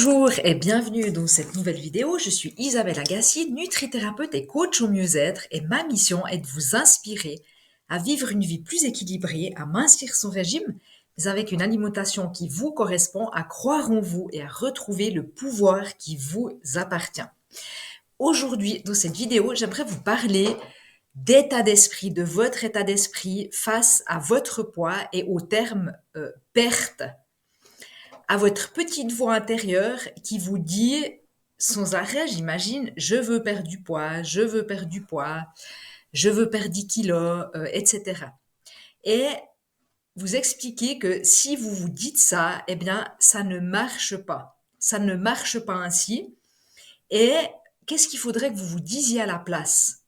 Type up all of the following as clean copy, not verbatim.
Bonjour et bienvenue dans cette nouvelle vidéo. Je suis Isabelle Agassi, nutrithérapeute et coach au mieux-être et ma mission est de vous inspirer à vivre une vie plus équilibrée, à mincir son régime, mais avec une alimentation qui vous correspond, à croire en vous et à retrouver le pouvoir qui vous appartient. Aujourd'hui, dans cette vidéo, j'aimerais vous parler d'état d'esprit, de votre état d'esprit face à votre poids et au terme perte, à votre petite voix intérieure qui vous dit sans arrêt, j'imagine, je veux perdre du poids, je veux perdre du poids, je veux perdre 10 kilos, etc. Et vous expliquez que si vous vous dites ça, eh bien, ça ne marche pas. Ça ne marche pas ainsi. Et qu'est-ce qu'il faudrait que vous vous disiez à la place?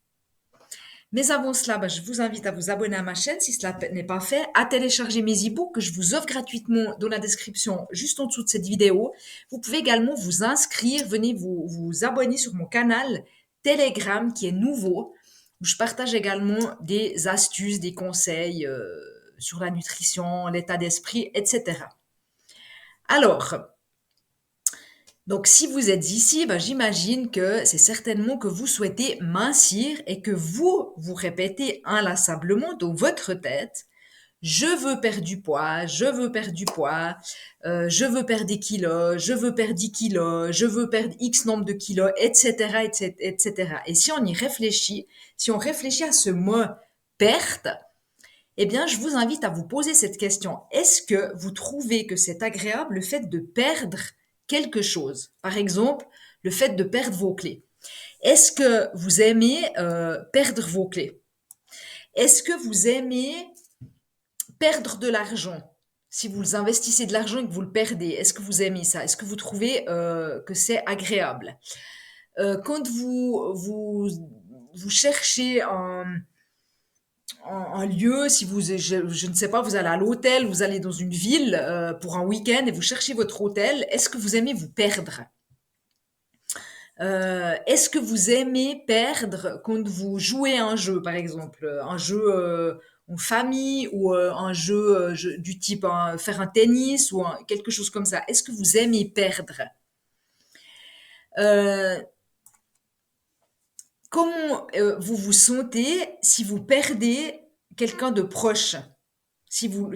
Mais avant cela, je vous invite à vous abonner à ma chaîne si cela n'est pas fait, à télécharger mes e-books que je vous offre gratuitement dans la description juste en dessous de cette vidéo. Vous pouvez également vous inscrire, venez vous abonner sur mon canal Telegram qui est nouveau, où je partage également des astuces, des conseils sur la nutrition, l'état d'esprit, etc. Alors, donc, si vous êtes ici, j'imagine que c'est certainement que vous souhaitez mincir et que vous répétez inlassablement dans votre tête, je veux perdre du poids, je veux perdre du poids, je veux perdre des kilos, je veux perdre 10 kilos, je veux perdre X nombre de kilos, etc., etc., etc. Et si on y réfléchit, si on réfléchit à ce mot perte, eh bien, je vous invite à vous poser cette question. Est-ce que vous trouvez que c'est agréable le fait de perdre quelque chose? Par exemple, le fait de perdre vos clés. Est-ce que vous aimez perdre vos clés? Est-ce que vous aimez perdre de l'argent? Si vous investissez de l'argent et que vous le perdez, est-ce que vous aimez ça? Est-ce que vous trouvez que c'est agréable? Quand vous cherchez un lieu, si vous, je ne sais pas, vous allez à l'hôtel, vous allez dans une ville pour un week-end et vous cherchez votre hôtel, est-ce que vous aimez vous perdre? Est-ce que vous aimez perdre quand vous jouez à un jeu, par exemple, un jeu en famille ou un jeu, du type faire un tennis ou quelque chose comme ça? Est-ce que vous aimez perdre? Euh, Comment vous vous sentez si vous perdez quelqu'un de proche? Si vous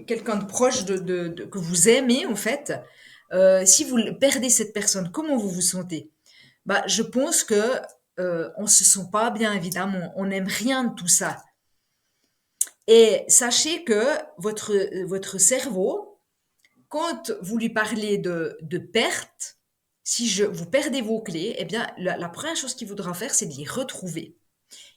quelqu'un de proche que vous aimez en fait, si vous perdez cette personne, comment vous vous sentez? Je pense que on se sent pas bien évidemment, on n'aime rien de tout ça. Et sachez que votre cerveau, quand vous lui parlez de perte, si vous perdez vos clés, eh bien la première chose qu'il voudra faire, c'est de les retrouver.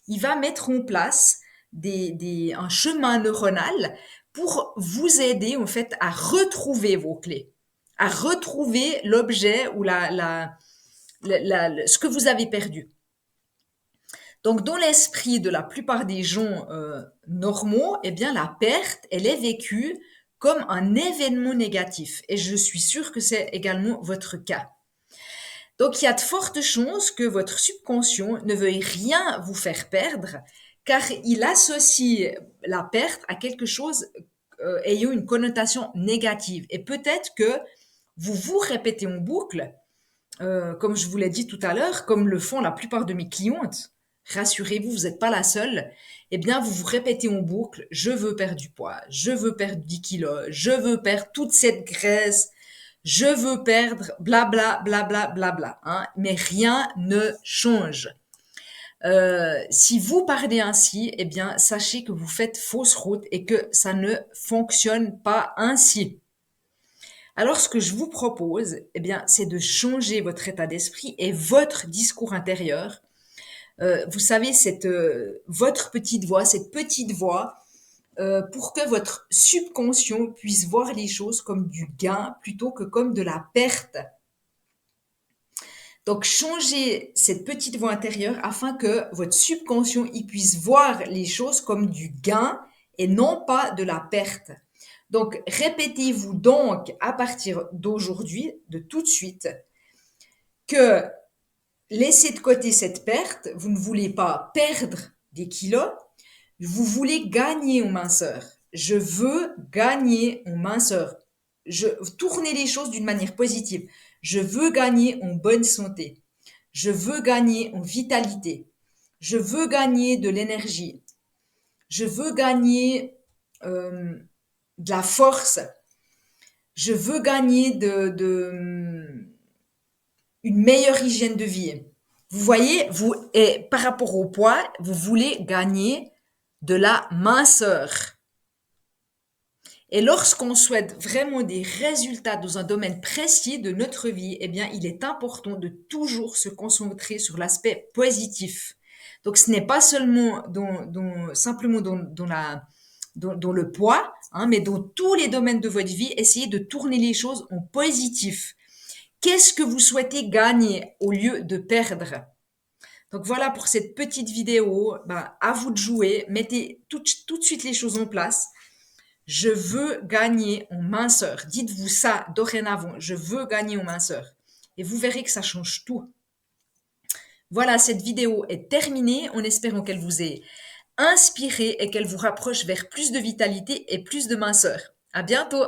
Il va mettre en place un chemin neuronal pour vous aider en fait à retrouver vos clés, à retrouver l'objet ou ce que vous avez perdu. Donc, dans l'esprit de la plupart des gens normaux, eh bien, la perte, elle est vécue comme un événement négatif. Et je suis sûre que c'est également votre cas. Donc, il y a de fortes chances que votre subconscient ne veuille rien vous faire perdre, car il associe la perte à quelque chose ayant une connotation négative. Et peut-être que vous vous répétez en boucle, comme je vous l'ai dit tout à l'heure, comme le font la plupart de mes clientes. Rassurez-vous, vous n'êtes pas la seule. Eh bien, vous vous répétez en boucle, je veux perdre du poids, je veux perdre 10 kilos, je veux perdre toute cette graisse, je veux perdre blabla, blabla, blabla, hein, mais rien ne change. Si vous parlez ainsi, eh bien, sachez que vous faites fausse route et que ça ne fonctionne pas ainsi. Alors, ce que je vous propose, eh bien, c'est de changer votre état d'esprit et votre discours intérieur. Vous savez, votre petite voix, cette petite voix, pour que votre subconscient puisse voir les choses comme du gain plutôt que comme de la perte. Donc, changez cette petite voix intérieure afin que votre subconscient y puisse voir les choses comme du gain et non pas de la perte. Donc, répétez-vous donc à partir d'aujourd'hui, de tout de suite, que laissez de côté cette perte, vous ne voulez pas perdre des kilos, vous voulez gagner en minceur. Je veux gagner en minceur. Tournez les choses d'une manière positive. Je veux gagner en bonne santé. Je veux gagner en vitalité. Je veux gagner de l'énergie. Je veux gagner de la force. Je veux gagner une meilleure hygiène de vie. Vous voyez, et par rapport au poids, vous voulez gagner de la minceur. Et lorsqu'on souhaite vraiment des résultats dans un domaine précis de notre vie, eh bien, il est important de toujours se concentrer sur l'aspect positif. Donc, ce n'est pas seulement simplement dans le poids, hein, mais dans tous les domaines de votre vie, essayez de tourner les choses en positif. Qu'est-ce que vous souhaitez gagner au lieu de perdre? Donc voilà pour cette petite vidéo. Ben, à vous de jouer. Mettez tout de suite les choses en place. Je veux gagner en minceur. Dites-vous ça dorénavant. Je veux gagner en minceur. Et vous verrez que ça change tout. Voilà, cette vidéo est terminée en espérant qu'elle vous ait inspiré et qu'elle vous rapproche vers plus de vitalité et plus de minceur. À bientôt!